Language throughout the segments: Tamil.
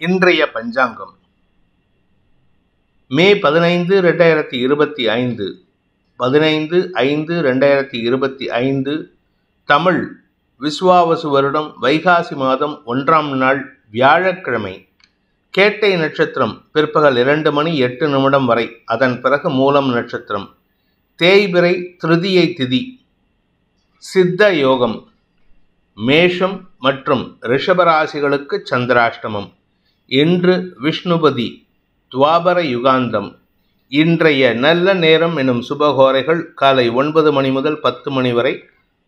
இன்றைய பஞ்சாங்கம் மே 15, 2025 15/5/2025 தமிழ் விசுவாவசு வருடம் வைகாசி மாதம் 1ஆம் நாள் வியாழக்கிழமை. கேட்டை நட்சத்திரம் பிற்பகல் 2:08 வரை, அதன் பிறகு மூலம் நட்சத்திரம். தேய்பிறை திருதியை திதி. சித்த யோகம். மேஷம் மற்றும் ரிஷபராசிகளுக்கு சந்திராஷ்டமம். இன்று விஷ்ணுபதி துவாபர யுகாந்தம். இன்றைய நல்ல நேரம் எனும் சுபகோரைகள் காலை 9 மணி முதல் 10 மணி வரை,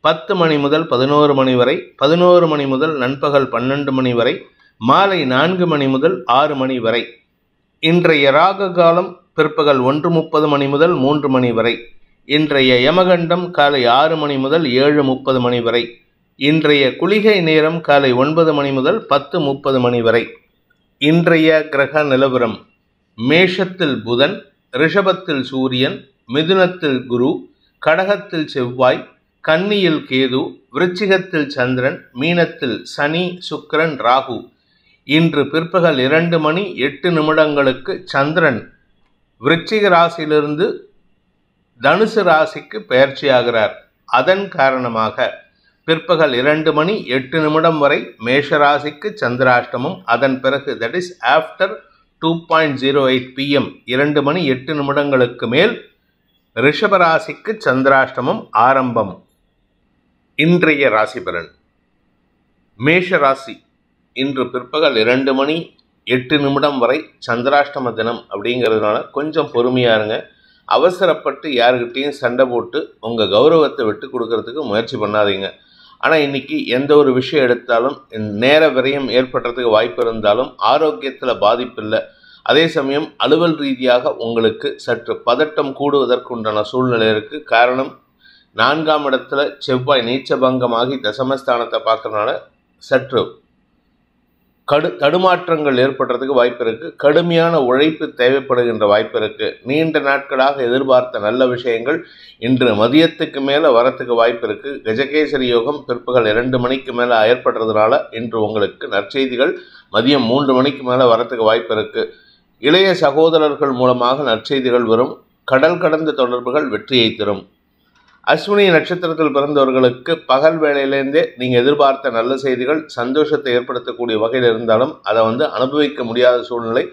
10 மணி முதல் 11 மணி வரை, 11 மணி முதல் நண்பகல் 12 மணி வரை, மாலை 4 மணி முதல் 6 மணி வரை. இன்றைய ராக காலம் பிற்பகல் 1:30 மணி முதல் 3 மணி வரை. இன்றைய யமகண்டம் காலை 6 மணி முதல் 7:30 மணி வரை. இன்றைய குளிகை நேரம் காலை 9 மணி முதல் 10:30 மணி வரை. இன்றைய கிரக நிலவரம்: மேஷத்தில் புதன், ரிஷபத்தில் சூரியன், மிதுனத்தில் குரு, கடகத்தில் செவ்வாய், கன்னியில் கேது, விருச்சிகத்தில் சந்திரன், மீனத்தில் சனி, சுக்கிரன், ராகு. இன்று பிற்பகல் 2:08 சந்திரன் விருச்சிக ராசியிலிருந்து தனுசு ராசிக்கு பெயர்ச்சியாகிறார். அதன் காரணமாக பிற்பகல் 2:08 வரை மேஷராசிக்கு சந்திராஷ்டமம். அதன் பிறகு தட் இஸ் ஆஃப்டர் 2:08 PM 2:08 மேல் ரிஷபராசிக்கு சந்திராஷ்டமம் ஆரம்பம். இன்றைய ராசி பலன்: மேஷ ராசி. இன்று பிற்பகல் 2:08 வரை சந்திராஷ்டம தினம் அப்படிங்கிறதுனால கொஞ்சம் பொறுமையாக இருங்க. அவசரப்பட்டு யாருக்கிட்டையும் சண்டை போட்டு உங்கள் கௌரவத்தை விட்டு கொடுக்கறதுக்கு முயற்சி பண்ணாதீங்க. ஆனால் இன்றைக்கி எந்த ஒரு விஷயம் எடுத்தாலும் நேர விரயம் ஏற்படுறதுக்கு வாய்ப்பு இருந்தாலும் ஆரோக்கியத்தில் பாதிப்பு இல்லை. அதே சமயம் அலுவல் ரீதியாக உங்களுக்கு சற்று பதட்டம் கூடுவதற்குண்டான சூழ்நிலை இருக்குது. காரணம், 4ஆம் இடத்துல செவ்வாய் நீச்சபங்கமாகி தசமஸ்தானத்தை பார்க்கறதுனால சற்று தடுமாற்றங்கள் ஏற்படுறதுக்கு வாய்ப்பு இருக்குது. கடுமையான உழைப்பு தேவைப்படுகின்ற வாய்ப்பு இருக்குது. நீண்ட நாட்களாக எதிர்பார்த்த நல்ல விஷயங்கள் இன்று மதியத்துக்கு மேலே வரத்துக்கு வாய்ப்பு இருக்குது. கஜகேசரி யோகம் பிற்பகல் 2 மணிக்கு மேலே ஏற்படுறதுனால இன்று உங்களுக்கு நற்செய்திகள் மதியம் 3 மணிக்கு மேலே வரத்துக்கு வாய்ப்பு இருக்குது. இளைய சகோதரர்கள் மூலமாக நற்செய்திகள் வரும். கடல் கடந்த தொடர்புகள் வெற்றியை தரும். அஸ்வினி நட்சத்திரத்தில் பிறந்தவர்களுக்கு பகல் வேளையிலேருந்தே நீங்கள் எதிர்பார்த்த நல்ல செய்திகள் சந்தோஷத்தை ஏற்படுத்தக்கூடிய வகையில் இருந்தாலும் அதை அனுபவிக்க முடியாத சூழ்நிலை.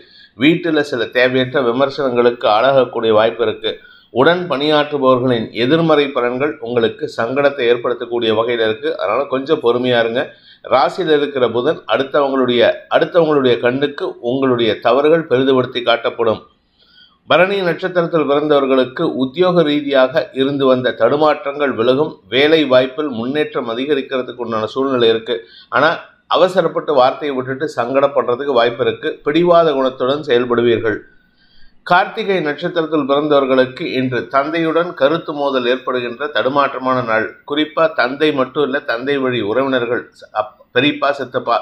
வீட்டில் சில தேவையற்ற விமர்சனங்களுக்கு ஆளாகக்கூடிய வாய்ப்பு இருக்குது. உடன் பணியாற்றுபவர்களின் எதிர்மறை பலன்கள் உங்களுக்கு சங்கடத்தை ஏற்படுத்தக்கூடிய வகையில் இருக்குது. அதனால் கொஞ்சம் பொறுமையாக இருங்க. ராசியில் இருக்கிற புதன் அடுத்தவங்களுடைய கண்ணுக்கு உங்களுடைய தவறுகள் பெரிதுபடுத்தி காட்டப்படும். பரணி நட்சத்திரத்தில் பிறந்தவர்களுக்கு உத்தியோக ரீதியாக இருந்து வந்த தடுமாற்றங்கள் விலகும். வேலை வாய்ப்பில் முன்னேற்றம் அதிகரிக்கிறதுக்கு உண்டான சூழ்நிலை இருக்குது. ஆனால் அவசரப்பட்டு வார்த்தையை விட்டுட்டு சங்கடப்படுறதுக்கு வாய்ப்பு இருக்குது. பிடிவாத குணத்துடன் செயல்படுவீர்கள். கார்த்திகை நட்சத்திரத்தில் பிறந்தவர்களுக்கு இன்று தந்தையுடன் கருத்து மோதல் ஏற்படுகின்ற தடுமாற்றமான நாள். குறிப்பாக தந்தை மட்டும் இல்லை, தந்தை வழி உறவினர்கள், பெரியப்பா, சித்தப்பா,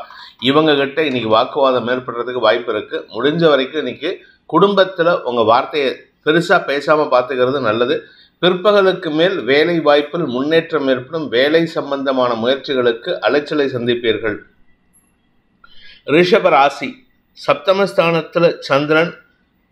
இவங்க கிட்ட இன்னைக்கு வாக்குவாதம் ஏற்படுறதுக்கு வாய்ப்பு இருக்குது. முடிஞ்ச வரைக்கும் இன்னைக்கு குடும்பத்தில் உங்கள் வார்த்தையை பெருசாக பேசாமல் பார்த்துக்கிறது நல்லது. பிற்பகலுக்கு மேல் வேலை வாய்ப்பில் முன்னேற்றம் ஏற்படும். வேலை சம்பந்தமான முயற்சிகளுக்கு அலைச்சலை சந்திப்பீர்கள். ரிஷப ராசி. சப்தமஸ்தானத்தில் சந்திரன்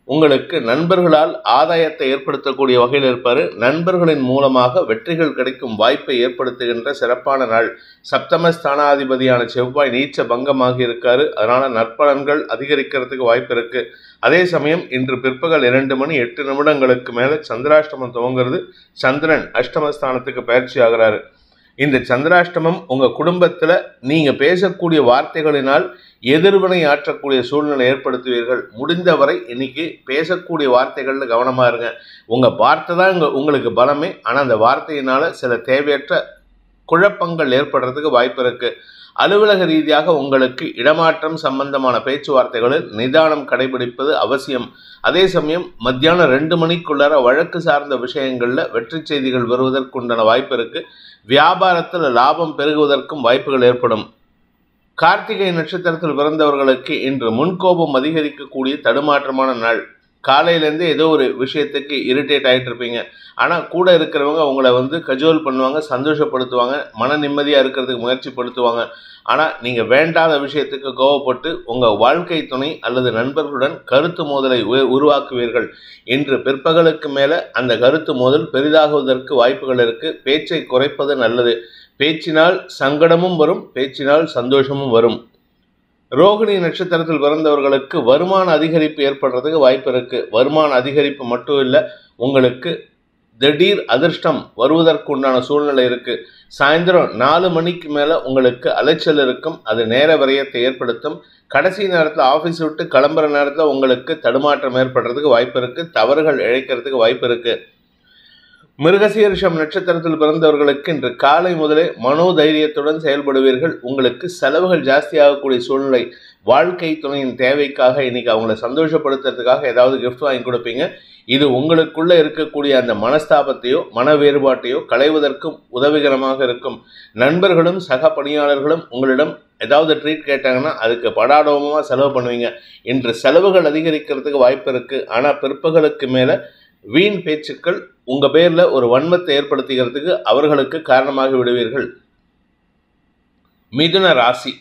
உங்களுக்கு நண்பர்களால் ஆதாயத்தை ஏற்படுத்தக்கூடிய வகையில் இருப்பார். நண்பர்களின் மூலமாக வெற்றிகள் கிடைக்கும் வாய்ப்பை ஏற்படுத்துகின்ற சிறப்பான நாள். சப்தமஸ்தானாதிபதியான செவ்வாய் நீச்ச பங்கமாகி இருக்காரு. அதனால் நற்பலன்கள் அதிகரிக்கிறதுக்கு வாய்ப்பு இருக்குது. அதே சமயம் இன்று பிற்பகல் 2:08 மேலே சந்திராஷ்டமம் துவங்கிறது. சந்திரன் அஷ்டமஸ்தானத்துக்கு பயிற்சி ஆகிறாரு. இந்த சந்திராஷ்டமம் உங்கள் குடும்பத்தில் நீங்கள் பேசக்கூடிய வார்த்தைகளினால் எதிர்வினை ஆற்றக்கூடிய சூழ்நிலை ஏற்படுத்துவீர்கள். முடிந்தவரை இன்னைக்கு பேசக்கூடிய வார்த்தைகளில் கவனமாக இருங்க. உங்கள் வார்த்தை தான் உங்களுக்கு பலமே. ஆனால் அந்த வார்த்தையினால் சில தேவையற்ற குழப்பங்கள் ஏற்படுறதுக்கு வாய்ப்பு இருக்குது. அலுவலக ரீதியாக உங்களுக்கு இடமாற்றம் சம்பந்தமான பேச்சுவார்த்தைகளில் நிதானம் கடைபிடிப்பது அவசியம். அதே சமயம் மத்தியானம் 2 மணிக்குள்ளார வழக்கு சார்ந்த விஷயங்களில் வெற்றி செய்திகள் வருவதற்குண்டான வாய்ப்பு இருக்குது. வியாபாரத்தில் லாபம் பெருகுவதற்கும் வாய்ப்புகள் ஏற்படும். கார்த்திகை நட்சத்திரத்தில் பிறந்தவர்களுக்கு இன்று முன்கோபம் அதிகரிக்கக்கூடிய தடுமாற்றமான நாள். காலையிலேருந்து ஏதோ ஒரு விஷயத்துக்கு இரிட்டேட் ஆகிட்டு இருப்பீங்க. ஆனால் கூட இருக்கிறவங்க உங்களை கஜோல் பண்ணுவாங்க, சந்தோஷப்படுத்துவாங்க, மன நிம்மதியாக இருக்கிறதுக்கு முயற்சி படுத்துவாங்க. ஆனால் நீங்கள் வேண்டாத விஷயத்துக்கு கோவப்பட்டு உங்கள் வாழ்க்கை துணை அல்லது நண்பர்களுடன் கருத்து மோதலை உருவாக்குவீர்கள். இன்று பிற்பகலுக்கு மேலே அந்த கருத்து மோதல் பெரிதாகுவதற்கு வாய்ப்புகள் இருக்குது. பேச்சை குறைப்பது நல்லது. பேச்சினால் சங்கடமும் வரும், பேச்சினால் சந்தோஷமும் வரும். ரோகிணி நட்சத்திரத்தில் பிறந்தவர்களுக்கு வருமான அதிகரிப்பு ஏற்படுறதுக்கு வாய்ப்பு இருக்குது. வருமான அதிகரிப்பு மட்டும் இல்லை, உங்களுக்கு திடீர் அதிர்ஷ்டம் வருவதற்குண்டான சூழ்நிலை இருக்குது. சாயந்தரம் 4 மணிக்கு மேலே உங்களுக்கு அலைச்சல் இருக்கும். அது நேர விரயத்தை ஏற்படுத்தும். கடைசி நேரத்தில் ஆஃபீஸ் விட்டு கிளம்புற நேரத்தில் உங்களுக்கு தடுமாற்றம் ஏற்படுறதுக்கு வாய்ப்பு இருக்குது. தவறுகள் இழைக்கிறதுக்கு வாய்ப்பு இருக்குது. மிருகசீரிஷம் நட்சத்திரத்தில் பிறந்தவர்களுக்கு இன்று காலை முதலே மனோதைரியத்துடன் செயல்படுவீர்கள். உங்களுக்கு செலவுகள் ஜாஸ்தியாகக்கூடிய சூழ்நிலை. வாழ்க்கை துணையின் தேவைக்காக இன்னைக்கு அவங்கள சந்தோஷப்படுத்துறதுக்காக ஏதாவது கிஃப்ட் வாங்கி கொடுப்பீங்க. இது உங்களுக்குள்ள இருக்கக்கூடிய அந்த மனஸ்தாபத்தையோ மன வேறுபாட்டையோ களைவதற்கும் உதவிகரமாக இருக்கும். நண்பர்களும் சக பணியாளர்களும் உங்களிடம் ஏதாவது ட்ரீட் கேட்டாங்கன்னா அதுக்கு படாடோமமாக செலவு பண்ணுவீங்க. இன்று செலவுகள் அதிகரிக்கிறதுக்கு வாய்ப்பு இருக்குது. ஆனால் பிற்பகலுக்கு மேலே வீண் பேச்சுக்கள் உங்கள் பேரில் ஒரு வன்மத்தை ஏற்படுத்துகிறதுக்கு அவர்களுக்கு காரணமாக விடுவீர்கள். மிதுன ராசி.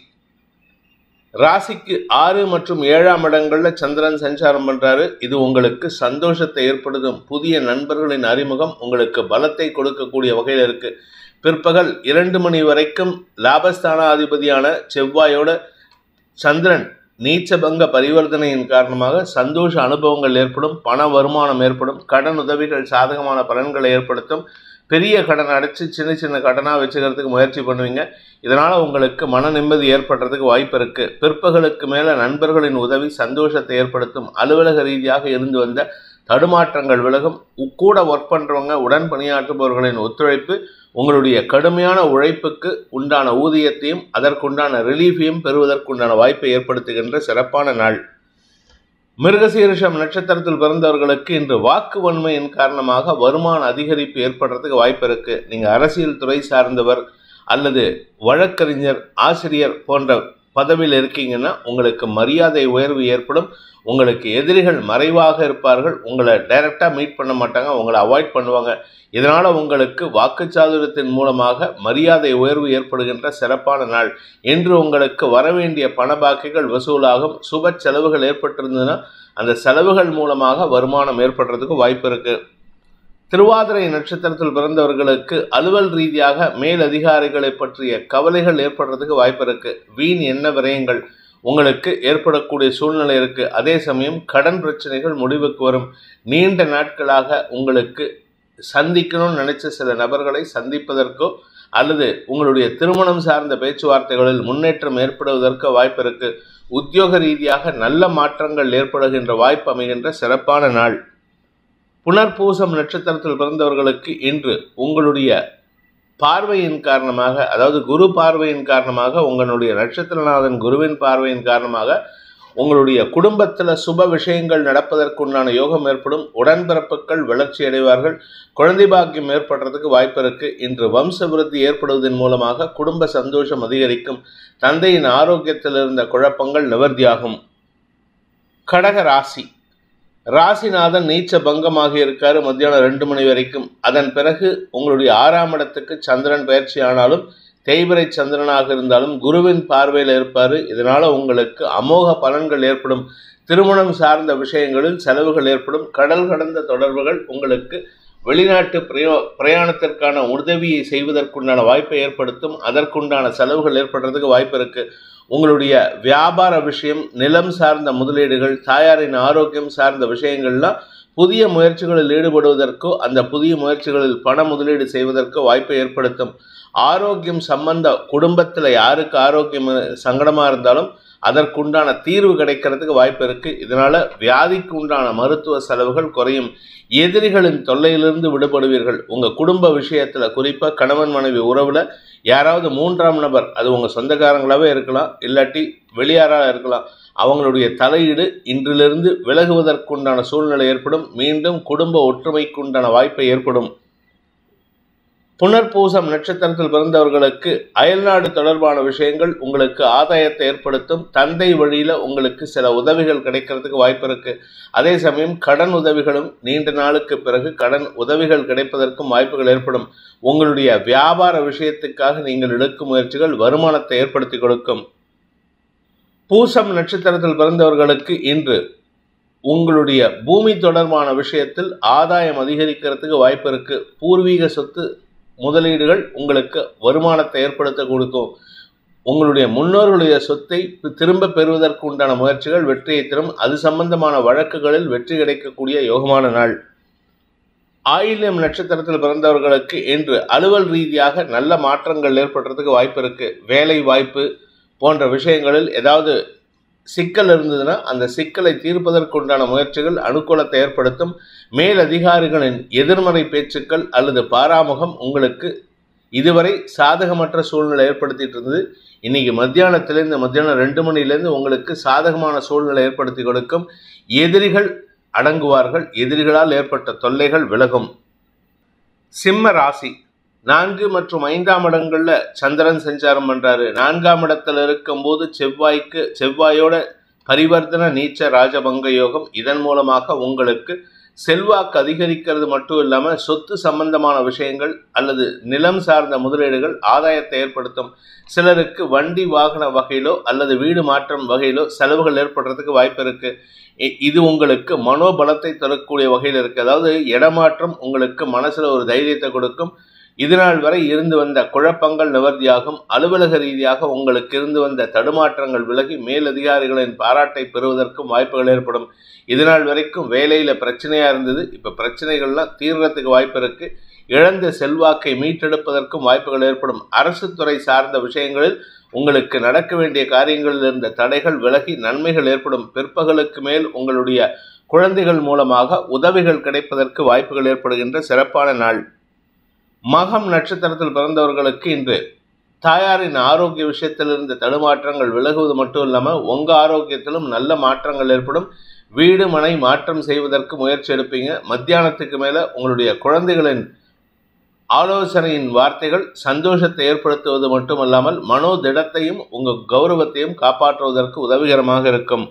ராசிக்கு 6 மற்றும் 7ஆம் இடங்களில் சந்திரன் சஞ்சாரம் பண்ணுறாரு. இது உங்களுக்கு சந்தோஷத்தை ஏற்படுத்தும். புதிய நண்பர்களின் அறிமுகம் உங்களுக்கு பலத்தை கொடுக்கக்கூடிய வகையில் இருக்குது. பிற்பகல் 2 மணி வரைக்கும் லாபஸ்தானாதிபதியான செவ்வாயோட சந்திரன் நீச்சபங்க பரிவர்த்தனையின் காரணமாக சந்தோஷ அனுபவங்கள் ஏற்படும். பண வருமானம் ஏற்படும். கடன் உதவிகள் சாதகமான பலன்களை ஏற்படுத்தும். பெரிய கடன் அடைச்சி சின்ன சின்ன கடனாக வச்சுக்கிறதுக்கு முயற்சி பண்ணுவீங்க. இதனால் உங்களுக்கு மன நிம்மதி ஏற்படுறதுக்கு வாய்ப்பு இருக்குது. பிற்பகலுக்கு மேலே நண்பர்களின் உதவி சந்தோஷத்தை ஏற்படுத்தும். அலுவலக ரீதியாக இருந்து வந்த தடுமாற்றங்கள் விலகும். கூட ஒர்க் பண்ணுறவங்க உடன் பணியாற்றுபவர்களின் ஒத்துழைப்பு உங்களுடைய கடுமையான உழைப்புக்கு உண்டான ஊதியத்தையும் அதற்குண்டான ரிலீஃபையும் பெறுவதற்குண்டான வாய்ப்பை ஏற்படுத்துகின்ற சிறப்பான நாள். மிருகசீரிஷம் நட்சத்திரத்தில் பிறந்தவர்களுக்கு இன்று வாக்கு வன்மையின் காரணமாக வருமான அதிகரிப்பு ஏற்படுறதுக்கு வாய்ப்பு இருக்குது. நீங்கள் அரசியல் துறை சார்ந்தவர் அல்லது வழக்கறிஞர், ஆசிரியர் போன்ற பதவியில் இருக்கீங்கன்னா உங்களுக்கு மரியாதை உயர்வு ஏற்படும். உங்களுக்கு எதிரிகள் மறைவாக இருப்பார்கள். உங்களை டைரெக்டாக மீட் பண்ண மாட்டாங்க, உங்களை அவாய்ட் பண்ணுவாங்க. இதனால் உங்களுக்கு வாக்குச்சாதுரியத்தின் மூலமாக மரியாதை உயர்வு ஏற்படுகின்ற சிறப்பான நாள். இன்று உங்களுக்கு வரவேண்டிய பண பாக்கிகள் வசூலாகும். சுப செலவுகள் ஏற்பட்டிருந்ததுன்னா அந்த செலவுகள் மூலமாக வருமானம் ஏற்படுறதுக்கு வாய்ப்பு இருக்குது. திருவாதிரை நட்சத்திரத்தில் பிறந்தவர்களுக்கு அலுவல் ரீதியாக மேல் அதிகாரிகளை பற்றிய கவலைகள் ஏற்படுறதுக்கு வாய்ப்பு இருக்குது. வீண் எண்ண விரயங்கள் உங்களுக்கு ஏற்படக்கூடிய சூழ்நிலை இருக்குது. அதே சமயம் கடன் பிரச்சனைகள் முடிவுக்கு வரும். நீண்ட நாட்களாக உங்களுக்கு சந்திக்கணும்னு நினைச்ச சில நபர்களை சந்திப்பதற்கோ அல்லது உங்களுடைய திருமணம் சார்ந்த பேச்சுவார்த்தைகளில் முன்னேற்றம் ஏற்படுவதற்கு வாய்ப்பு இருக்குது. உத்தியோக ரீதியாக நல்ல மாற்றங்கள் ஏற்படுகின்ற வாய்ப்பு அமைகின்ற சிறப்பான நாள். புனர்பூசம் நட்சத்திரத்தில் பிறந்தவர்களுக்கு இன்று உங்களுடைய பார்வையின் காரணமாக, அதாவது குரு பார்வையின் காரணமாக, உங்களுடைய நட்சத்திரநாதன் குருவின் பார்வையின் காரணமாக உங்களுடைய குடும்பத்தில் சுப விஷயங்கள் நடப்பதற்குண்டான யோகம் ஏற்படும். உடன்பிறப்புகள் வளர்ச்சி அடைவார்கள். குழந்தை பாக்கியம் ஏற்படுறதுக்கு வாய்ப்பு இருக்குது. இன்று வம்ச விருத்தி ஏற்படுவதன் மூலமாக குடும்ப சந்தோஷம் அதிகரிக்கும். தந்தையின் ஆரோக்கியத்தில் இருந்த குழப்பங்கள் நிவர்த்தியாகும். கடக ராசி. ராசிநாதன் நீச்ச பங்கமாக இருக்காரு மத்தியானம் 2 மணி வரைக்கும். அதன் பிறகு உங்களுடைய 6ஆம் இடத்துக்கு சந்திரன் பயிற்சி ஆனாலும் தேய்பிரை சந்திரனாக இருந்தாலும் குருவின் பார்வையில் இருப்பார். இதனால் உங்களுக்கு அமோக பலன்கள் ஏற்படும். திருமணம் சார்ந்த விஷயங்களில் செலவுகள் ஏற்படும். கடல் கடந்த தொடர்புகள் உங்களுக்கு வெளிநாட்டு பிரயாணத்திற்கான உதவியை செய்வதற்குண்டான வாய்ப்பை ஏற்படுத்தும். அதற்குண்டான செலவுகள் ஏற்படுறதுக்கு வாய்ப்பு இருக்குது. உங்களுடைய வியாபார விஷயம், நிலம் சார்ந்த முதலீடுகள், தாயாரின் ஆரோக்கியம் சார்ந்த விஷயங்கள்லாம் புதிய முயற்சிகளில் ஈடுபடுவதற்கோ அந்த புதிய முயற்சிகளில் பண முதலீடு செய்வதற்கோ வாய்ப்பை ஏற்படுத்தும். ஆரோக்கியம் சம்பந்த குடும்பத்தில் யாருக்கு ஆரோக்கியம் சங்கடமாக இருந்தாலும் அதற்குண்டான தீர்வு கிடைக்கிறதுக்கு வாய்ப்பு இருக்குது. இதனால் வியாதிக்கு உண்டான மருத்துவ செலவுகள் குறையும். எதிரிகளின் தொல்லையிலிருந்து விடுபடுவீர்கள். உங்கள் குடும்ப விஷயத்தில், குறிப்பாக கணவன் மனைவி உறவில் யாராவது 3ஆம் நபர், அது உங்கள் சொந்தக்காரங்களாகவே இருக்கலாம், இல்லாட்டி வெளியாராக இருக்கலாம், அவங்களுடைய தலையீடு இன்றிலிருந்து விலகுவதற்குண்டான சூழ்நிலை ஏற்படும். மீண்டும் குடும்ப ஒற்றுமைக்குண்டான வாய்ப்பை ஏற்படும். புனர்பூசம் நட்சத்திரத்தில் பிறந்தவர்களுக்கு அயல்நாடு தொடர்பான விஷயங்கள் உங்களுக்கு ஆதாயத்தை ஏற்படுத்தும். தந்தை வழியில உங்களுக்கு சில உதவிகள் கிடைக்கிறதுக்கு வாய்ப்பு இருக்கு. அதே சமயம் கடன் உதவிகளும் நீண்ட நாளுக்கு பிறகு கடன் உதவிகள் கிடைப்பதற்கும் வாய்ப்புகள் ஏற்படும். உங்களுடைய வியாபார விஷயத்துக்காக நீங்கள் எடுக்கும் முயற்சிகள் வருமானத்தை ஏற்படுத்தி கொடுக்கும். பூசம் நட்சத்திரத்தில் பிறந்தவர்களுக்கு இன்று உங்களுடைய பூமி தொடர்பான விஷயத்தில் ஆதாயம் அதிகரிக்கிறதுக்கு வாய்ப்பு இருக்கு. பூர்வீக சொத்து முதலீடுகள் உங்களுக்கு வருமானத்தை ஏற்படுத்த கொடுக்கும். உங்களுடைய முன்னோர்களுடைய சொத்தை திரும்ப பெறுவதற்கு உண்டான முயற்சிகள் வெற்றியை தரும். அது சம்பந்தமான வழக்குகளில் வெற்றி கிடைக்கக்கூடிய யோகமான நாள். ஆயில்யம் நட்சத்திரத்தில் பிறந்தவர்களுக்கு இன்று அலுவல் ரீதியாக நல்ல மாற்றங்கள் ஏற்படுறதுக்கு வாய்ப்பு இருக்கு. வேலை வாய்ப்பு போன்ற விஷயங்களில் ஏதாவது சிக்கல் இருந்ததுன்னா அந்த சிக்கலை தீர்ப்பதற்குண்டான முயற்சிகள் அனுகூலத்தை ஏற்படுத்தும். மேலதிகாரிகளின் எதிர்மறை பேச்சுக்கள் அல்லது பாராமுகம் உங்களுக்கு இதுவரை சாதகமற்ற சூழ்நிலை ஏற்படுத்திட்டு இருந்தது. இன்னைக்கு மத்தியானம் 2 மணிலேருந்து உங்களுக்கு சாதகமான சூழ்நிலை ஏற்படுத்தி கொடுக்கும். எதிரிகள் அடங்குவார்கள். எதிரிகளால் ஏற்பட்ட தொல்லைகள் விலகும். சிம்ம ராசி 4 மற்றும் 5ஆம் இடங்கள்ல சந்திரன் சஞ்சாரம் பண்றாரு. 4ஆம் இடத்துல இருக்கும்போது செவ்வாயோட பரிவர்த்தன நீச்ச ராஜபங்க யோகம். இதன் மூலமாக உங்களுக்கு செல்வாக்கு அதிகரிக்கிறது மட்டும் இல்லாம சொத்து சம்பந்தமான விஷயங்கள் அல்லது நிலம் சார்ந்த முதலீடுகள் ஆதாயத்தை ஏற்படுத்தும். சிலருக்கு வண்டி வாகன வகையிலோ அல்லது வீடு மாற்றம் வகையிலோ செலவுகள் ஏற்படுறதுக்கு வாய்ப்பு இருக்கு. இது உங்களுக்கு மனோபலத்தை தரக்கூடிய வகையில் இருக்கு. அதாவது இடமாற்றம் உங்களுக்கு மனசுல ஒரு தைரியத்தை கொடுக்கும். இதுநாள் வரை இருந்து வந்த குழப்பங்கள் நிவர்த்தியாகும். அலுவலக ரீதியாக உங்களுக்கு இருந்து வந்த தடுமாற்றங்கள் விலகி மேலதிகாரிகளின் பாராட்டை பெறுவதற்கும் வாய்ப்புகள் ஏற்படும். இதுநாள் வரைக்கும் வேலையில பிரச்சனையா இருந்தது. இப்ப பிரச்சனைகள்லாம் தீர்றதுக்கு வாய்ப்பு இருக்கு. இழந்த செல்வாக்கை மீட்டெடுப்பதற்கும் வாய்ப்புகள் ஏற்படும். அரசு துறை சார்ந்த விஷயங்களில் உங்களுக்கு நடக்க வேண்டிய காரியங்களில் இருந்த தடைகள் விலகி நன்மைகள் ஏற்படும். பிற்பகலுக்கு மேல் உங்களுடைய குழந்தைகள் மூலமாக உதவிகள் கிடைப்பதற்கு வாய்ப்புகள் ஏற்படுகின்ற சிறப்பான நாள். மகம் நட்சத்திரத்தில் பிறந்தவர்களுக்கு இன்று தாயாரின் ஆரோக்கிய விஷயத்தில் இருந்த தடுமாற்றங்கள் விலகுவது மட்டும் இல்லாமல் உங்க ஆரோக்கியத்திலும் நல்ல மாற்றங்கள் ஏற்படும். வீடு மனை மாற்றம் செய்வதற்கு முயற்சி எடுப்பீங்க. மத்தியானத்துக்கு மேல உங்களுடைய குழந்தைகளின் ஆலோசனையின் வார்த்தைகள் சந்தோஷத்தை ஏற்படுத்துவது மட்டுமல்லாமல் மனோதிடத்தையும் உங்க கௌரவத்தையும் காப்பாற்றுவதற்கு உதவிகரமாக இருக்கும்.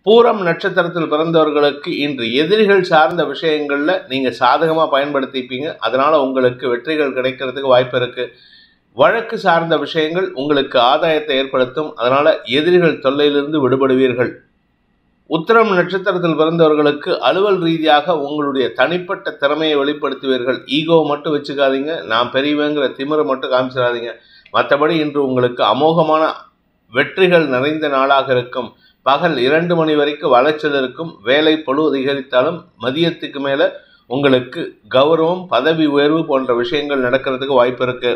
பூரம் நட்சத்திரத்தில் பிறந்தவர்களுக்கு இன்று எதிரிகள் சார்ந்த விஷயங்கள்ல நீங்க சாதகமா பயன்படுத்திப்பீங்க. அதனால உங்களுக்கு வெற்றிகள் கிடைக்கிறதுக்கு வாய்ப்பு இருக்கு. வழக்கு சார்ந்த விஷயங்கள் உங்களுக்கு ஆதாயத்தை ஏற்படுத்தும். அதனால எதிரிகள் தொல்லையிலிருந்து விடுபடுவீர்கள். உத்திரம் நட்சத்திரத்தில் பிறந்தவர்களுக்கு அலுவல் ரீதியாக உங்களுடைய தனிப்பட்ட திறமையை வெளிப்படுத்துவீர்கள். ஈகோவை மட்டும் வச்சுக்காதீங்க. நான் பெரியவங்கிற திமிரை மட்டும் காமிச்சிடாதீங்க. மற்றபடி இன்று உங்களுக்கு அமோகமான வெற்றிகள் நிறைந்த நாளாக இருக்கும். பகல் 2 மணி வரைக்கும் வளைச்சல் இருக்கும். வேலை பளு அதிகரித்தாலும் மதியத்துக்கு மேல உங்களுக்கு கௌரவம் பதவி உயர்வு போன்ற விஷயங்கள் நடக்கிறதுக்கு வாய்ப்பு இருக்கு.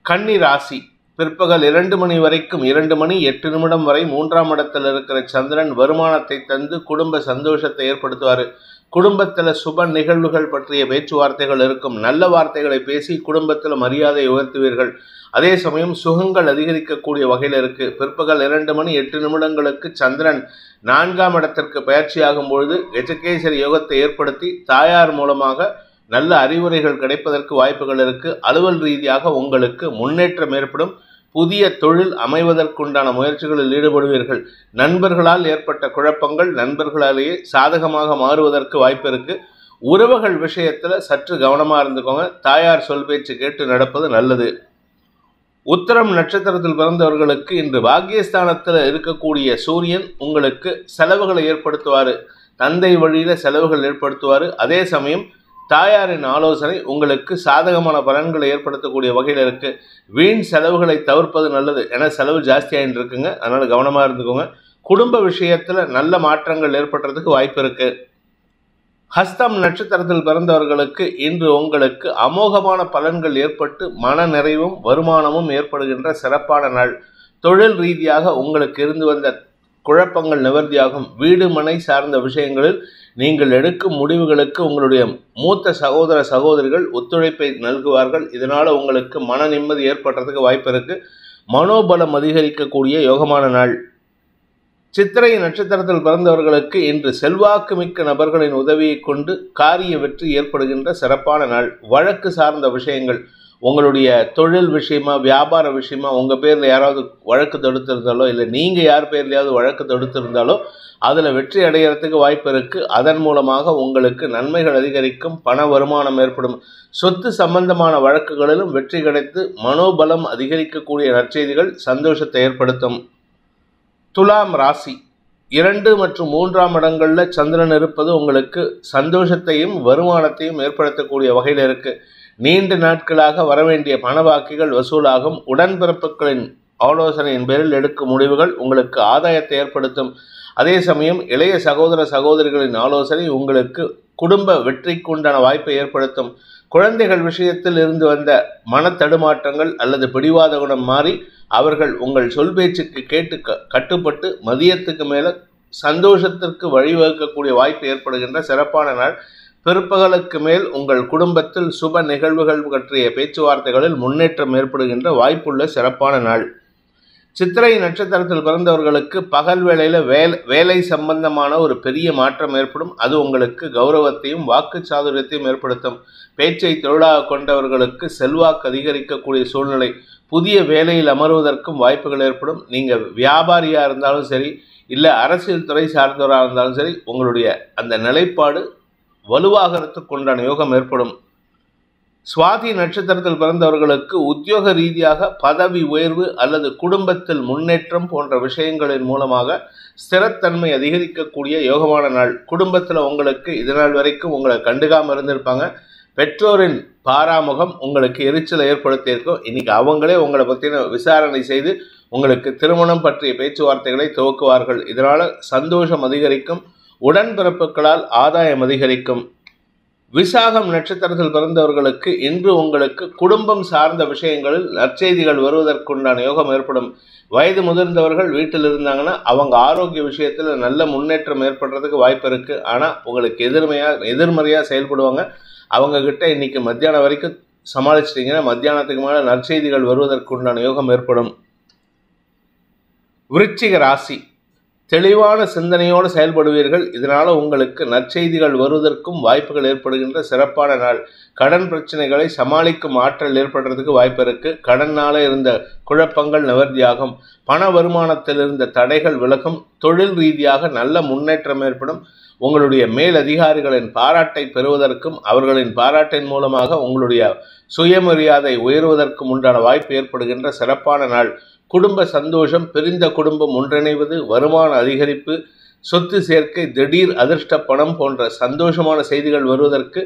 கன்னி ராசி பிற்பகல் 2 மணி வரைக்கும் 2 மணி 8 நிமிடம் வரை 3ஆம் இடத்தில் இருக்கிற சந்திரன் வருமானத்தை தந்து குடும்ப சந்தோஷத்தை ஏற்படுத்துவார். குடும்பத்தில் சுப நிகழ்வுகள் பற்றிய பேச்சுவார்த்தைகள் இருக்கும். நல்ல வார்த்தைகளை பேசி குடும்பத்தில் மரியாதை உயர்த்துவீர்கள். அதே சமயம் சுகங்கள் அதிகரிக்கக்கூடிய வகையில் இருக்கு. பிற்பகல் 2 மணி 8 நிமிடங்களுக்கு சந்திரன் 4ஆம் இடத்திற்கு பயிற்சியாகும் பொழுது கஜகேசரி யோகத்தை ஏற்படுத்தி தாயார் மூலமாக நல்ல அறிவுரைகள் கிடைப்பதற்கு வாய்ப்புகள் இருக்கு. அலுவல் ரீதியாக உங்களுக்கு முன்னேற்றம் ஏற்படும். புதிய தொழில் அமைவதற்குண்டான முயற்சிகளில் ஈடுபடுவீர்கள். நண்பர்களால் ஏற்பட்ட குழப்பங்கள் நண்பர்களாலேயே சாதகமாக மாறுவதற்கு வாய்ப்பு இருக்கு. உறவுகள் விஷயத்துல சற்று கவனமா இருந்துக்கோங்க. தாயார் சொல் பேச்சு கேட்டு நடப்பது நல்லது. உத்திரம் நட்சத்திரத்தில் பிறந்தவர்களுக்கு இன்று பாக்கியஸ்தானத்தில் இருக்கக்கூடிய சூரியன் உங்களுக்கு செலவுகளை ஏற்படுத்துவார். தந்தை வழியில செலவுகள் ஏற்படுத்துவார். அதே சமயம் தாயாரின் ஆலோசனை உங்களுக்கு சாதகமான பலன்களை ஏற்படுத்தக்கூடிய வகையில் இருக்கு. வீண் செலவுகளை தவிர்ப்பது நல்லது. ஏன்னா செலவு ஜாஸ்தியாகிட்டு இருக்குங்க. அதனால கவனமா இருந்துக்கோங்க. குடும்ப விஷயத்துல நல்ல மாற்றங்கள் ஏற்படுறதுக்கு வாய்ப்பு இருக்கு. ஹஸ்தம் நட்சத்திரத்தில் பிறந்தவர்களுக்கு இன்று உங்களுக்கு அமோகமான பலன்கள் ஏற்பட்டு மன நிறைவும் வருமானமும் ஏற்படுகின்ற சிறப்பான நாள். தொழில் ரீதியாக உங்களுக்கு இருந்து வந்த குழப்பங்கள் நிவர்த்தியாகும். வீடு மனை சார்ந்த விஷயங்களில் நீங்கள் எடுக்கும் முடிவுகளுக்கு உங்களுடைய மூத்த சகோதர சகோதரிகள் ஒத்துழைப்பை நல்குவார்கள். இதனால உங்களுக்கு மன நிம்மதி ஏற்படுறதுக்கு வாய்ப்பு இருக்கு. மனோபலம் அதிகரிக்கக்கூடிய யோகமான நாள். சித்திரை நட்சத்திரத்தில் பிறந்தவர்களுக்கு இன்று செல்வாக்கு மிக்க நபர்களின் உதவியை கொண்டு காரிய வெற்றி ஏற்படுகின்ற சிறப்பான நாள். வழக்கு சார்ந்த விஷயங்கள், உங்களுடைய தொழில் விஷயமா, வியாபார விஷயமா, உங்கள் பேரில் யாராவது வழக்கு தொடுத்திருந்தாலோ இல்லை நீங்கள் யார் பேர்லையாவது வழக்கு தொடுத்திருந்தாலோ அதில் வெற்றி அடைகிறதுக்கு வாய்ப்பு இருக்குது. அதன் மூலமாக உங்களுக்கு நன்மைகள் அதிகரிக்கும், பண வருமானம் ஏற்படும். சொத்து சம்பந்தமான வழக்குகளிலும் வெற்றி கிடைத்து மனோபலம் அதிகரிக்கக்கூடிய நற்செய்திகள் சந்தோஷத்தை ஏற்படுத்தும். துலாம் ராசி, 2 மற்றும் 3ஆம் இடங்களில் சந்திரன் இருப்பது உங்களுக்கு சந்தோஷத்தையும் வருமானத்தையும் ஏற்படுத்தக்கூடிய வகையில் இருக்குது. நீண்ட நாட்களாக வரவேண்டிய பணபாக்கிகள் வசூலாகும். உடன்பிறப்புகளின் ஆலோசனையின் பேரில் எடுக்கும் முடிவுகள் உங்களுக்கு ஆதாயத்தை ஏற்படுத்தும். அதே சமயம் இளைய சகோதர சகோதரிகளின் ஆலோசனை உங்களுக்கு குடும்ப வெற்றிக்கு உண்டான வாய்ப்பை ஏற்படுத்தும். குழந்தைகள் விஷயத்தில் இருந்து வந்த மனத்தடுமாற்றங்கள் அல்லது பிடிவாத குணம் மாறி அவர்கள் உங்கள் சொல் பேச்சுக்கு கேட்டு கட்டுப்பட்டு மதியத்துக்கு மேலே சந்தோஷத்திற்கு வழிவகுக்கக்கூடிய வாய்ப்பு ஏற்படுகின்ற சிறப்பான நாள். பிற்பகலுக்கு மேல் உங்கள் குடும்பத்தில் சுப நிகழ்வுகள் பற்றிய பேச்சுவார்த்தைகளில் முன்னேற்றம் ஏற்படுகின்ற வாய்ப்புள்ள சிறப்பான நாள். சித்திரை நட்சத்திரத்தில் பிறந்தவர்களுக்கு பகல் வேளையில் வேலை சம்பந்தமான ஒரு பெரிய மாற்றம் ஏற்படும். அது உங்களுக்கு கௌரவத்தையும் வாக்கு சாதுரியத்தையும் ஏற்படுத்தும். பேச்சை தொழிலாக கொண்டவர்களுக்கு செல்வாக்கு அதிகரிக்கக்கூடிய சூழ்நிலை. புதிய வேலையில் அமர்வதற்கும் வாய்ப்புகள் ஏற்படும். நீங்கள் வியாபாரியாக இருந்தாலும் சரி, இல்லை அரசியல் துறை சார்ந்தவராக இருந்தாலும் சரி, உங்களுடைய அந்த நிலைப்பாடு வலுவாகிறதுக்கு உண்டான யோகம் ஏற்படும். சுவாதி நட்சத்திரத்தில் பிறந்தவர்களுக்கு உத்தியோக ரீதியாக பதவி உயர்வு அல்லது குடும்பத்தில் முன்னேற்றம் போன்ற விஷயங்களின் மூலமாக ஸ்திரத்தன்மை அதிகரிக்கக்கூடிய யோகமான நாள். குடும்பத்தில் உங்களுக்கு இதனால் வரைக்கும் உங்களை கண்டுக்காமல் இருந்திருப்பாங்க. பெற்றோரின் பாராமுகம் உங்களுக்கு எரிச்சலை ஏற்படுத்தியிருக்கும். இன்னைக்கு அவங்களே உங்களை பற்றின விசாரணை செய்து உங்களுக்கு திருமணம் பற்றிய பேச்சுவார்த்தைகளை துவக்குவார்கள். இதனால் சந்தோஷம் அதிகரிக்கும். உடன்பிறப்புகளால் ஆதாயம் அதிகரிக்கும். விசாகம் நட்சத்திரத்தில் பிறந்தவர்களுக்கு இன்று உங்களுக்கு குடும்பம் சார்ந்த விஷயங்களில் நற்செய்திகள் வருவதற்குண்டான யோகம் ஏற்படும். வயது முதிர்ந்தவர்கள் வீட்டில் இருந்தாங்கன்னா அவங்க ஆரோக்கிய விஷயத்தில் நல்ல முன்னேற்றம் ஏற்படுறதுக்கு வாய்ப்பு இருக்குது. ஆனால் உங்களுக்கு எதிர்மறையாக செயல்படுவாங்க. அவங்கக்கிட்ட இன்னைக்கு மத்தியானம் வரைக்கும் சமாளிச்சிட்டிங்கன்னா மத்தியானத்துக்கு மேலே நற்செய்திகள் வருவதற்குண்டான யோகம் ஏற்படும். விருச்சிக ராசி, தெளிவான சிந்தனையோடு செயல்படுவீர்கள். இதனால் உங்களுக்கு நற்செய்திகள் வருவதற்கும் வாய்ப்புகள் ஏற்படுகின்ற சிறப்பான நாள். கடன் பிரச்சனைகளை சமாளிக்கும் ஆற்றல் ஏற்படுறதுக்கு வாய்ப்பு இருக்குது. கடனால் இருந்த குழப்பங்கள் நிவர்த்தியாகும். பண வருமானத்தில் இருந்த தடைகள் விலகும். தொழில் ரீதியாக நல்ல முன்னேற்றம் ஏற்படும். உங்களுடைய மேல் அதிகாரிகளின் பாராட்டை பெறுவதற்கும் அவர்களின் பாராட்டின் மூலமாக உங்களுடைய சுயமரியாதை உயர்வதற்கும் உண்டான வாய்ப்பு ஏற்படுகின்ற சிறப்பான நாள். குடும்ப சந்தோஷம், பிரிந்த குடும்பம் ஒன்றிணைவது, வருமான அதிகரிப்பு, சொத்து சேர்க்கை, திடீர் அதிர்ஷ்ட பணம் போன்ற சந்தோஷமான செய்திகள் வருவதற்கு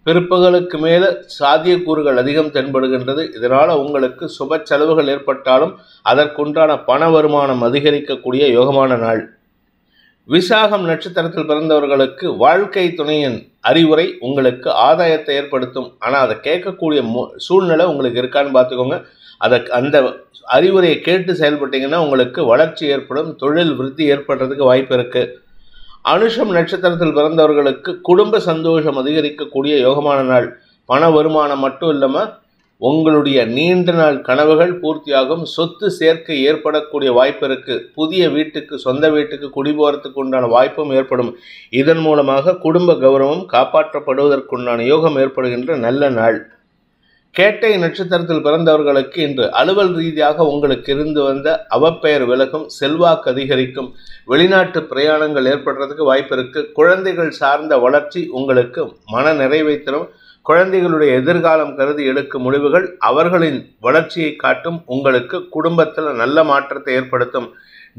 பிற்பகலுக்கு மேலே சாத்தியக்கூறுகள் அதிகம் தென்படுகின்றது. இதனால் உங்களுக்கு சுப செலவுகள் ஏற்பட்டாலும் அதற்குண்டான பண வருமானம் அதிகரிக்கக்கூடிய யோகமான நாள். விசாகம் நட்சத்திரத்தில் பிறந்தவர்களுக்கு வாழ்க்கை துணையின் அறிவுரை உங்களுக்கு ஆதாயத்தை ஏற்படுத்தும். ஆனால் அதை கேட்கக்கூடிய சூழ்நிலை உங்களுக்கு இருக்கான்னு பார்த்துக்கோங்க. அந்த அறிவுரையை கேட்டு செயல்பட்டீங்கன்னா உங்களுக்கு வளர்ச்சி ஏற்படும். தொழில் விருத்தி ஏற்படுறதுக்கு வாய்ப்பு இருக்குது. அனுஷம் நட்சத்திரத்தில் பிறந்தவர்களுக்கு குடும்ப சந்தோஷம் அதிகரிக்கக்கூடிய யோகமான நாள். பண வருமானம் மட்டும் இல்லாமல் உங்களுடைய நீண்ட நாள் கனவுகள் பூர்த்தியாகும். சொத்து சேர்க்கை ஏற்படக்கூடிய வாய்ப்பு இருக்குது. புதிய வீட்டுக்கு, சொந்த வீட்டுக்கு குடிபோகிறதுக்கு உண்டான வாய்ப்பும் ஏற்படும். இதன் மூலமாக குடும்ப கௌரவம் காப்பாற்றப்படுவதற்குண்டான யோகம் ஏற்படுகின்ற நல்ல நாள். கேட்டை நட்சத்திரத்தில் பிறந்தவர்களுக்கு இன்று அலுவல் ரீதியாக உங்களுக்கு இருந்து வந்த அவப்பெயர் விலகும். செல்வாக்கு அதிகரிக்கும். வெளிநாட்டு பிரயாணங்கள் ஏற்படுறதுக்கு வாய்ப்பு இருக்குது. குழந்தைகள் சார்ந்த வளர்ச்சி உங்களுக்கு மன நிறைவை தரும். குழந்தைகளுடைய எதிர்காலம் கருதி எடுக்கும் முடிவுகள் அவர்களின் வளர்ச்சியை காட்டும். உங்களுக்கு குடும்பத்தில் நல்ல மாற்றத்தை ஏற்படுத்தும்.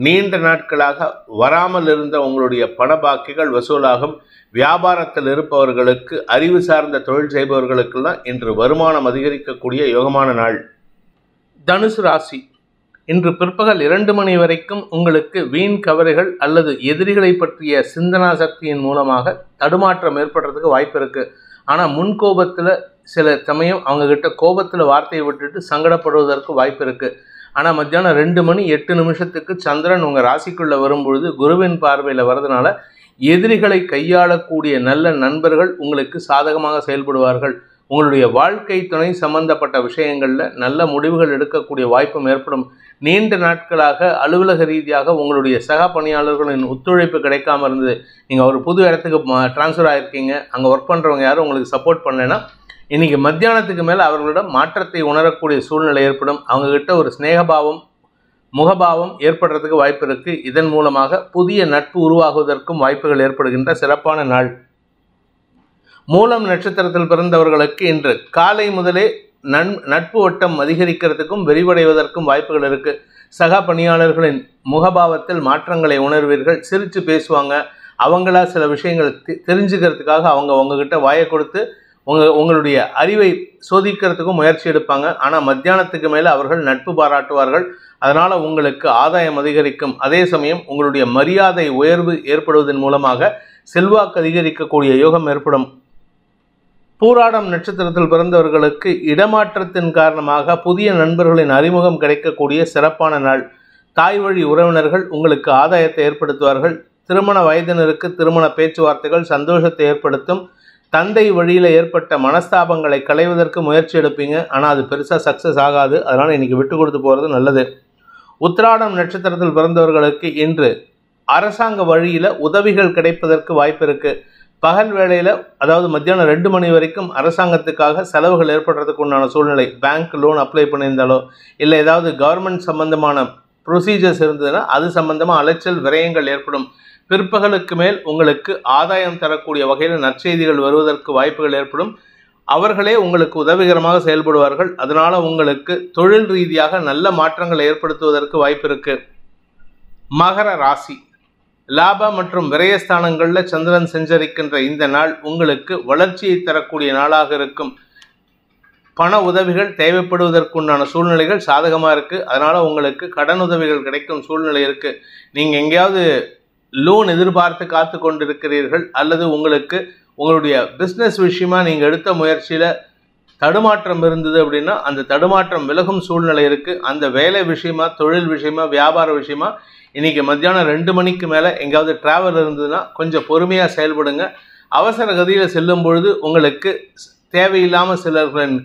நீண்ட நாட்களாக வராமல் இருந்த உங்களுடைய பணபாக்கிகள் வசூலாகும். வியாபாரத்தில் இருப்பவர்களுக்கு, அறிவு சார்ந்த தொழில் செய்பவர்களுக்கெல்லாம் இன்று வருமானம் அதிகரிக்கக்கூடிய யோகமான நாள். தனுசு ராசி, இன்று பிற்பகல் 2 மணி வரைக்கும் உங்களுக்கு வீண் கவலைகள் அல்லது எதிரிகளை பற்றிய சிந்தனா சக்தியின் மூலமாக தடுமாற்றம் ஏற்படுறதுக்கு வாய்ப்பு இருக்குது. ஆனால் முன்கோபத்தில் சில சமயம் அவங்கக்கிட்ட கோபத்தில் வார்த்தையை விட்டுட்டு சங்கடப்படுவதற்கு வாய்ப்பு இருக்குது. ஆனால் மத்தியானம் 2 மணி 8 நிமிஷத்துக்கு சந்திரன் உங்கள் ராசிக்குள்ளே வரும்பொழுது குருவின் பார்வையில் வரதுனால எதிரிகளை கையாளக்கூடிய நல்ல நண்பர்கள் உங்களுக்கு சாதகமாக செயல்படுவார்கள். உங்களுடைய வாழ்க்கை துணை சம்பந்தப்பட்ட விஷயங்களில் நல்ல முடிவுகள் எடுக்கக்கூடிய வாய்ப்பும் ஏற்படும். நீண்ட நாட்களாக அலுவலக ரீதியாக உங்களுடைய சக பணியாளர்களின் ஒத்துழைப்பு கிடைக்காம இருந்தது. நீங்கள் ஒரு புது இடத்துக்கு டிரான்ஸ்ஃபர் ஆகிருக்கீங்க, அங்கே ஒர்க் பண்ணுறவங்க யாரும் உங்களுக்கு சப்போர்ட் பண்ணலைன்னா இன்றைக்கி மத்தியானத்துக்கு மேலே அவர்களிடம் மாற்றத்தை உணரக்கூடிய சூழ்நிலை ஏற்படும். அவங்கக்கிட்ட ஒரு ஸ்நேகபாவம் முகபாவம் ஏற்படுறதுக்கு வாய்ப்பு இருக்குது. இதன் மூலமாக புதிய நட்பு உருவாகுவதற்கும் வாய்ப்புகள் ஏற்படுகின்ற சிறப்பான நாள். மூலம் நட்சத்திரத்தில் பிறந்தவர்களுக்கு இன்று காலை முதலே நட்பு வட்டம் அதிகரிக்கிறதுக்கும் விரிவடைவதற்கும் வாய்ப்புகள் இருக்குது. சக பணியாளர்களின் முகபாவத்தில் மாற்றங்களை உணர்வீர்கள். சிரித்து பேசுவாங்க. அவங்களா சில விஷயங்கள் தெரிஞ்சுக்கிறதுக்காக உங்ககிட்ட வாயை கொடுத்து உங்களுடைய அறிவை சோதிக்கிறதுக்கும் முயற்சி எடுப்பாங்க. ஆனால் மத்தியானத்துக்கு மேலே அவர்கள் நட்பு பாராட்டுவார்கள். அதனால் உங்களுக்கு ஆதாயம் அதிகரிக்கும். அதே சமயம் உங்களுடைய மரியாதை உயர்வு ஏற்படுவதன் மூலமாக செல்வாக்கு அதிகரிக்கக்கூடிய யோகம் ஏற்படும். பூராடம் நட்சத்திரத்தில் பிறந்தவர்களுக்கு இடமாற்றத்தின் காரணமாக புதிய நண்பர்களின் அறிமுகம் கிடைக்கக்கூடிய சிறப்பான நாள். தாய் வழி உறவினர்கள் உங்களுக்கு ஆதாயத்தை ஏற்படுத்துவார்கள். திருமண வயதினருக்கு திருமண பேச்சுவார்த்தைகள் சந்தோஷத்தை ஏற்படுத்தும். தந்தை வழியில் ஏற்பட்ட மனஸ்தாபங்களை களைவதற்கு முயற்சி எடுப்பீங்க. ஆனால் அது பெருசாக சக்ஸஸ் ஆகாது. அதனால் இன்றைக்கி விட்டு கொடுத்து போகிறது நல்லது. உத்திராடம் நட்சத்திரத்தில் பிறந்தவர்களுக்கு இன்று அரசாங்க வழியில் உதவிகள் கிடைப்பதற்கு வாய்ப்பு இருக்குது. பகல் வேளையில், அதாவது மத்தியானம் 2 மணி வரைக்கும் அரசாங்கத்துக்காக செலவுகள் ஏற்படுறதுக்கு உண்டான சூழ்நிலை. பேங்க் லோன் அப்ளை பண்ணியிருந்தாலோ இல்லை ஏதாவது கவர்மெண்ட் சம்பந்தமான ப்ரொசீஜர்ஸ் இருந்ததுன்னா அது சம்பந்தமாக அலைச்சல் விரயங்கள் ஏற்படும். பிற்பகலுக்கு மேல் உங்களுக்கு ஆதாயம் தரக்கூடிய வகையில் நற்செய்திகள் வருவதற்கு வாய்ப்புகள் ஏற்படும். அவர்களே உங்களுக்கு உதவிகரமாக செயல்படுவார்கள். அதனால் உங்களுக்கு தொழில் ரீதியாக நல்ல மாற்றங்களை ஏற்படுத்துவதற்கு வாய்ப்பு இருக்குது. மகர ராசி. லாப மற்றும் விரயஸ்தானங்களில் சந்திரன் சஞ்சரிக்கின்ற இந்த நாள் உங்களுக்கு வளர்ச்சியை தரக்கூடிய நாளாக இருக்கும். பண உதவிகள் தேவைப்படுவதற்குண்டான சூழ்நிலைகள் சாதகமாக இருக்குது. அதனால் உங்களுக்கு கடன் உதவிகள் கிடைக்கும் சூழ்நிலை இருக்குது. நீங்கள் எங்கேயாவது லோன் எதிர்பார்த்து காத்து கொண்டிருக்கிறீர்கள் அல்லது உங்களுடைய பிஸ்னஸ் விஷயமா நீங்கள் எடுத்த முயற்சியில் தடுமாற்றம் இருந்தது அப்படின்னா அந்த தடுமாற்றம் விலகும் சூழ்நிலை இருக்குது. அந்த வேலை விஷயமா, தொழில் விஷயமா, வியாபார விஷயமா இன்றைக்கி மத்தியானம் 2 மணிக்கு மேலே எங்கேயாவது ட்ராவல் இருந்ததுன்னா கொஞ்சம் பொறுமையாக செயல்படுங்க. அவசர கதியில் செல்லும் பொழுது உங்களுக்கு தேவையில்லாமல் சிலர்களின்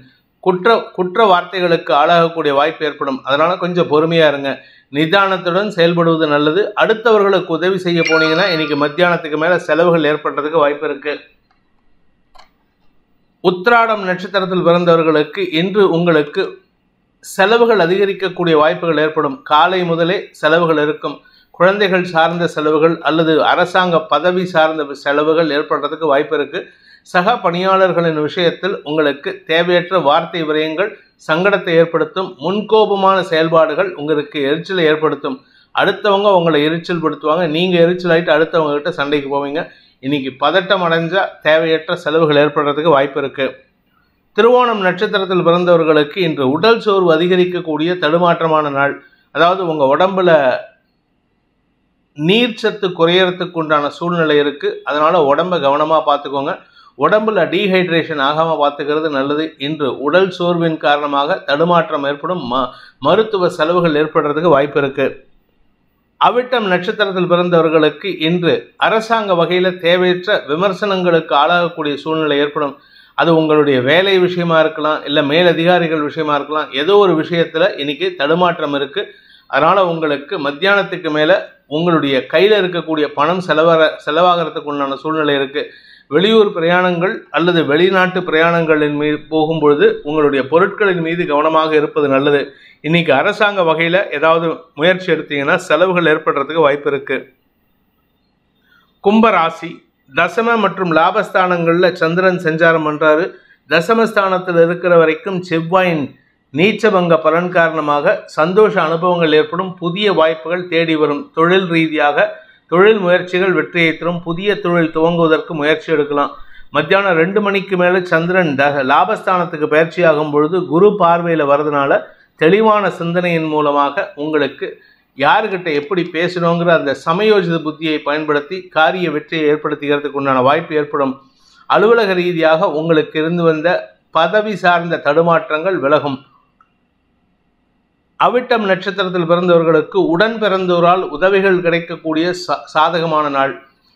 குற்ற வார்த்தைகளுக்கு ஆளாகக்கூடிய வாய்ப்பு ஏற்படும். அதனால் கொஞ்சம் பொறுமையாக இருங்க. நிதானத்துடன் செயல்படுவது நல்லது. அடுத்தவர்களுக்கு உதவி செய்ய போனீங்கன்னா இன்றைக்கி மத்தியானத்துக்கு மேலே செலவுகள் ஏற்படுறதுக்கு வாய்ப்பு இருக்குது. உத்திராடம் நட்சத்திரத்தில் பிறந்தவர்களுக்கு இன்று உங்களுக்கு செலவுகள் அதிகரிக்கக்கூடிய வாய்ப்புகள் ஏற்படும். காலை முதலே செலவுகள் இருக்கும். குழந்தைகள் சார்ந்த செலவுகள் அல்லது அரசாங்க பதவி சார்ந்த செலவுகள் ஏற்படுறதுக்கு வாய்ப்பு இருக்குது. சக பணியாளர்களின் விஷயத்தில் உங்களுக்கு தேவையற்ற வார்த்தை விரயங்கள் சங்கடத்தை ஏற்படுத்தும். முன்கோபமான செயல்பாடுகள் உங்களுக்கு எரிச்சலை ஏற்படுத்தும். அடுத்தவங்க உங்களை எரிச்சல் படுத்துவாங்க. நீங்கள் எரிச்சல் ஆகிட்டு அடுத்தவங்க கிட்ட சண்டைக்கு போவீங்க. இன்றைக்கி பதட்டம் அடைஞ்சால் தேவையற்ற செலவுகள் ஏற்படுறதுக்கு வாய்ப்பு இருக்குது. திருவோணம் நட்சத்திரத்தில் பிறந்தவர்களுக்கு இன்று உடல் சோர்வு அதிகரிக்கக்கூடிய தடுமாற்றமான நாள். அதாவது உங்கள் உடம்புல நீர்ச்சத்து குறையறதுக்கு உண்டான சூழ்நிலை இருக்குது. அதனால் உடம்பை கவனமாக பார்த்துக்கோங்க. உடம்புல டீஹைட்ரேஷன் ஆகாமல் பார்த்துக்கிறது நல்லது. இன்று உடல் சோர்வின் காரணமாக தடுமாற்றம் ஏற்படும். மருத்துவ செலவுகள் ஏற்படுறதுக்கு வாய்ப்பு இருக்குது. அவிட்டம் நட்சத்திரத்தில் பிறந்தவர்களுக்கு இன்று அரசாங்க வகையில் தேவையற்ற விமர்சனங்களுக்கு ஆளாகக்கூடிய சூழ்நிலை ஏற்படும். அது உங்களுடைய வேலை விஷயமா இருக்கலாம், இல்லை மேலதிகாரிகள் விஷயமா இருக்கலாம். ஏதோ ஒரு விஷயத்தில் இன்னைக்கு தடுமாற்றம் இருக்குது. அதனால் உங்களுக்கு மத்தியானத்துக்கு மேலே உங்களுடைய கையில் இருக்கக்கூடிய பணம் செலவாகிறதுக்கு உண்டான சூழ்நிலை இருக்குது. வெளியூர் பிரயாணங்கள் அல்லது வெளிநாட்டு பிரயாணங்களின் மீது போகும்பொழுது உங்களுடைய பொருட்களின் மீது கவனமாக இருப்பது நல்லது. இன்றைக்கி அரசாங்க வகையில் ஏதாவது முயற்சி எடுத்தீங்கன்னா செலவுகள் ஏற்படுறதுக்கு வாய்ப்பு இருக்குது. கும்பராசி. தசம மற்றும் லாபஸ்தானங்களில் சந்திரன் சஞ்சாரம் பண்ணுறாரு. தசமஸ்தானத்தில் இருக்கிற வரைக்கும் செவ்வாயின் நீச்சபங்க பலன் காரணமாக சந்தோஷ அனுபவங்கள் ஏற்படும். புதிய வாய்ப்புகள் தேடி வரும். தொழில் ரீதியாக தொழில் முயற்சிகள் வெற்றியை தரும். புதிய தொழில் துவங்குவதற்கு முயற்சி எடுக்கலாம். மத்தியானம் 2 மணிக்கு மேலே சந்திரன் லாபஸ்தானத்துக்கு பயிற்சியாகும் பொழுது குரு பார்வையில் வர்றதுனால தெளிவான சிந்தனையின் மூலமாக உங்களுக்கு யாருக்கிட்ட எப்படி பேசணுங்கிற அந்த சமயோஜித புத்தியை பயன்படுத்தி காரிய வெற்றியை ஏற்படுத்திக்கிறதுக்கு உண்டான வாய்ப்பு ஏற்படும். அலுவலக ரீதியாக உங்களுக்கு இருந்து வந்த பதவி சார்ந்த தடுமாற்றங்கள் விலகும். அவிட்டம் நட்சத்திரத்தில் பிறந்தவர்களுக்கு உடன் பிறந்தோரால் உதவிகள் கிடைக்கக்கூடிய சாதகமான நாள்.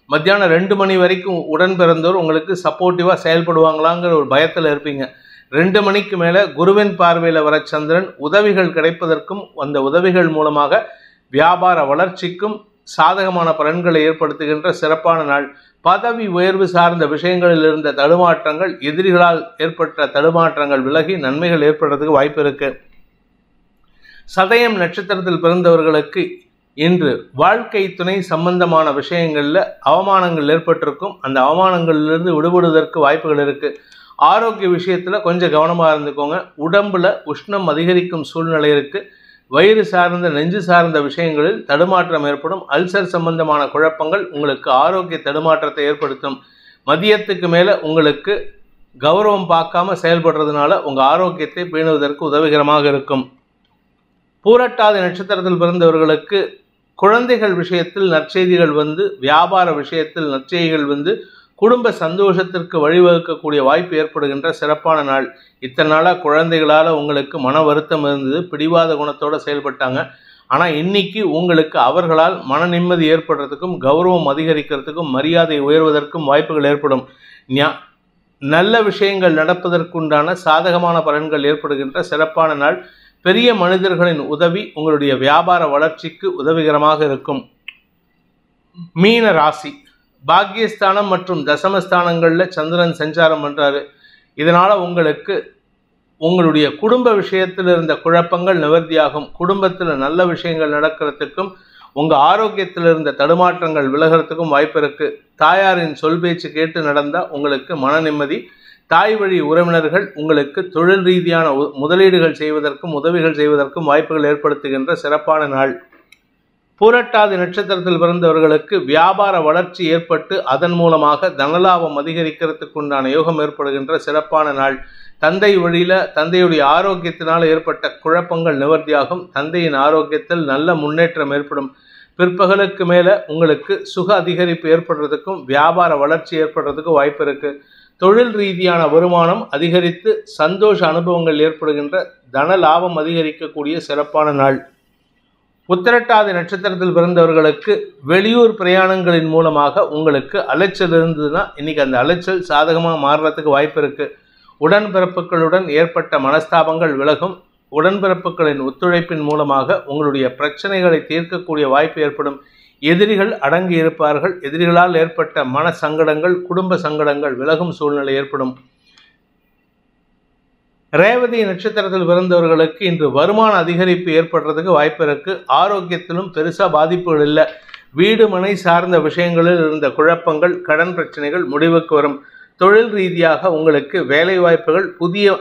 மத்தியானம் 2 மணி வரைக்கும் உடன் பிறந்தோர் உங்களுக்கு சப்போர்ட்டிவாக செயல்படுவாங்களாங்கிற ஒரு பயத்தில் இருப்பீங்க. 2 மணிக்கு மேலே குருவின் பார்வையில் வர சந்திரன் உதவிகள் கிடைப்பதற்கும் அந்த உதவிகள் மூலமாக வியாபார வளர்ச்சிக்கும் சாதகமான பலன்களை ஏற்படுத்துகின்ற சிறப்பான நாள். பதவி உயர்வு சார்ந்த விஷயங்களில் இருந்த தடுமாற்றங்கள், எதிரிகளால் ஏற்பட்ட தடுமாற்றங்கள் விலகி நன்மைகள் ஏற்படுறதுக்கு வாய்ப்பு இருக்கு. சதயம் நட்சத்திரத்தில் பிறந்தவர்களுக்கு இன்று வாழ்க்கை துணை சம்பந்தமான விஷயங்களில் அவமானங்கள் ஏற்பட்டிருக்கும். அந்த அவமானங்களிலிருந்து விடுபடுவதற்கு வாய்ப்புகள் இருக்கு. ஆரோக்கிய விஷயத்தில் கொஞ்சம் கவனமாக இருந்துக்கோங்க. உடம்புல உஷ்ணம் அதிகரிக்கும் சூழ்நிலை இருக்கு. வயிறு சார்ந்த நெஞ்சு சார்ந்த விஷயங்களில் தடுமாற்றம் ஏற்படும். அல்சர் சம்பந்தமான குழப்பங்கள் உங்களுக்கு ஆரோக்கிய தடுமாற்றத்தை ஏற்படுத்தும். மதியத்துக்கு மேலே உங்களுக்கு கௌரவம் பார்க்காம செயல்படுறதுனால உங்கள் ஆரோக்கியத்தை பேணுவதற்கு உதவிகரமாக இருக்கும். பூரட்டாதி நட்சத்திரத்தில் பிறந்தவர்களுக்கு குழந்தைகள் விஷயத்தில் நற்செய்திகள் வந்து, வியாபார விஷயத்தில் நற்செய்திகள் வந்து குடும்ப சந்தோஷத்திற்கு வழிவகுக்கக்கூடிய வாய்ப்பு ஏற்படுகின்ற சிறப்பான நாள். இத்தனை நாளாக குழந்தைகளால் உங்களுக்கு மன வருத்தம் இருந்தது, பிடிவாத குணத்தோடு செயல்பட்டாங்க. ஆனால் இன்னைக்கு உங்களுக்கு அவர்களால் மன நிம்மதி ஏற்படுறதுக்கும் கௌரவம் அதிகரிக்கிறதுக்கும் மரியாதை உயர்வதற்கும் வாய்ப்புகள் ஏற்படும். நல்ல விஷயங்கள் நடப்பதற்குண்டான சாதகமான பலன்கள் ஏற்படுகின்ற சிறப்பான நாள். பெரிய மனிதர்களின் உதவி உங்களுடைய வியாபார வளர்ச்சிக்கு உதவிகரமாக இருக்கும். மீன ராசி. பாக்கியஸ்தானம் மற்றும் தசமஸ்தானங்களில் சந்திரன் சஞ்சாரம் பண்ணுறாரு. இதனால் உங்களுக்கு உங்களுடைய குடும்ப விஷயத்தில் இருந்த குழப்பங்கள் நிவர்த்தியாகும். குடும்பத்தில் நல்ல விஷயங்கள் நடக்கிறதுக்கும் உங்கள் ஆரோக்கியத்தில் இருந்த தடுமாற்றங்கள் விலகிறதுக்கும் வாய்ப்பு இருக்குது. தாயாரின் சொல் பேச்சு கேட்டு நடந்தால் உங்களுக்கு மன நிம்மதி. தாய் வழி உறவினர்கள் உங்களுக்கு தொழில் ரீதியான முதலீடுகள் செய்வதற்கும் உதவிகள் செய்வதற்கும் வாய்ப்புகள் ஏற்படுத்துகின்ற சிறப்பான நாள். பூரட்டாதி நட்சத்திரத்தில் பிறந்தவர்களுக்கு வியாபார வளர்ச்சி ஏற்பட்டு அதன் மூலமாக தனலாபம் அதிகரிக்கிறதுக்கு உண்டான யோகம் ஏற்படுகின்ற சிறப்பான நாள். தந்தை வழியில் தந்தையுடைய ஆரோக்கியத்தினால் ஏற்பட்ட குழப்பங்கள் நிவர்த்தியாகும். தந்தையின் ஆரோக்கியத்தில் நல்ல முன்னேற்றம் ஏற்படும். பிற்பகலுக்கு மேலே உங்களுக்கு சுக அதிகரிப்பு ஏற்படுறதுக்கும் வியாபார வளர்ச்சி ஏற்படுறதுக்கும் வாய்ப்பு இருக்குது. தொழில் ரீதியான வருமானம் அதிகரித்து சந்தோஷ அனுபவங்கள் ஏற்படுகின்ற தன லாபம் அதிகரிக்கக்கூடிய சிறப்பான நாள். உத்திரட்டாதி நட்சத்திரத்தில் பிறந்தவர்களுக்கு வெளியூர் பிரயாணங்களின் மூலமாக உங்களுக்கு அலைச்சல் இருந்ததுன்னா இன்னைக்கு அந்த அலைச்சல் சாதகமாக மாறுறதுக்கு வாய்ப்பு இருக்குது. உடன்பிறப்புகளுடன் ஏற்பட்ட மனஸ்தாபங்கள் விலகும். உடன்பிறப்புகளின் ஒத்துழைப்பின் மூலமாக உங்களுடைய பிரச்சனைகளை தீர்க்கக்கூடிய வாய்ப்பு ஏற்படும். எதிரிகள் அடங்கி இருப்பார்கள். எதிரிகளால் ஏற்பட்ட மன சங்கடங்கள், குடும்ப சங்கடங்கள் விலகும் சூழ்நிலை ஏற்படும். ரேவதி நட்சத்திரத்தில் பிறந்தவர்களுக்கு இன்று வருமான அதிகரிப்பு ஏற்படுறதுக்கு வாய்ப்பு இருக்குது. ஆரோக்கியத்திலும் பெருசாக பாதிப்புகள் இல்லை. வீடு மனை சார்ந்த விஷயங்களில் இருந்த குழப்பங்கள், கடன் பிரச்சனைகள் முடிவுக்கு வரும். தொழில் ரீதியாக உங்களுக்கு வேலை வாய்ப்புகள் புதிய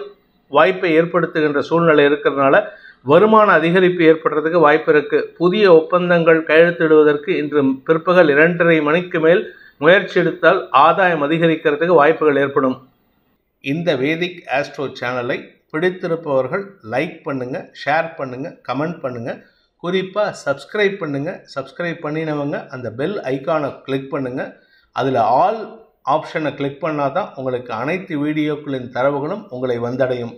வாய்ப்பை ஏற்படுத்துகின்ற சூழ்நிலை இருக்கிறதுனால வருமான அதிகரிப்பு ஏற்படுறதுக்கு வாய்ப்பு இருக்குது. புதிய ஒப்பந்தங்கள் கையெழுத்திடுவதற்கு இன்று பிற்பகல் 2:30 மணிக்கு மேல் முயற்சி எடுத்தால் ஆதாயம் அதிகரிக்கிறதுக்கு வாய்ப்புகள் ஏற்படும். இந்த வேதிக் ஆஸ்ட்ரோ சேனலை பிடித்திருப்பவர்கள் லைக் பண்ணுங்கள், ஷேர் பண்ணுங்கள், கமெண்ட் பண்ணுங்கள். குறிப்பாக சப்ஸ்கிரைப் பண்ணுங்கள். சப்ஸ்கிரைப் பண்ணினவங்க அந்த பெல் ஐக்கானை கிளிக் பண்ணுங்கள். அதில் ஆல் ஆப்ஷனை கிளிக் பண்ணால் தான் உங்களுக்கு அனைத்து வீடியோக்களின் தரவுகளும் உங்களை வந்தடையும்.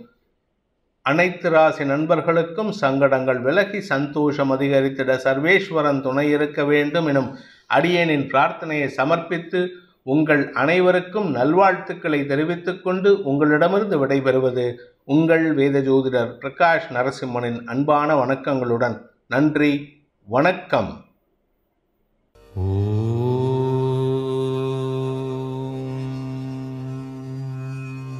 அனைத்து ராசி நண்பர்களுக்கும் சங்கடங்கள் விலகி சந்தோஷம் அதிகரித்திட சர்வேஸ்வரன் துணை இருக்க வேண்டும் எனும் அடியேனின் பிரார்த்தனையை சமர்ப்பித்து உங்கள் அனைவருக்கும் நல்வாழ்த்துக்களை தெரிவித்துக் கொண்டு உங்களிடமிருந்து விடைபெறுவது உங்கள் வேத ஜோதிடர் பிரகாஷ் நரசிம்மனின் அன்பான வணக்கங்களுடன். நன்றி, வணக்கம்.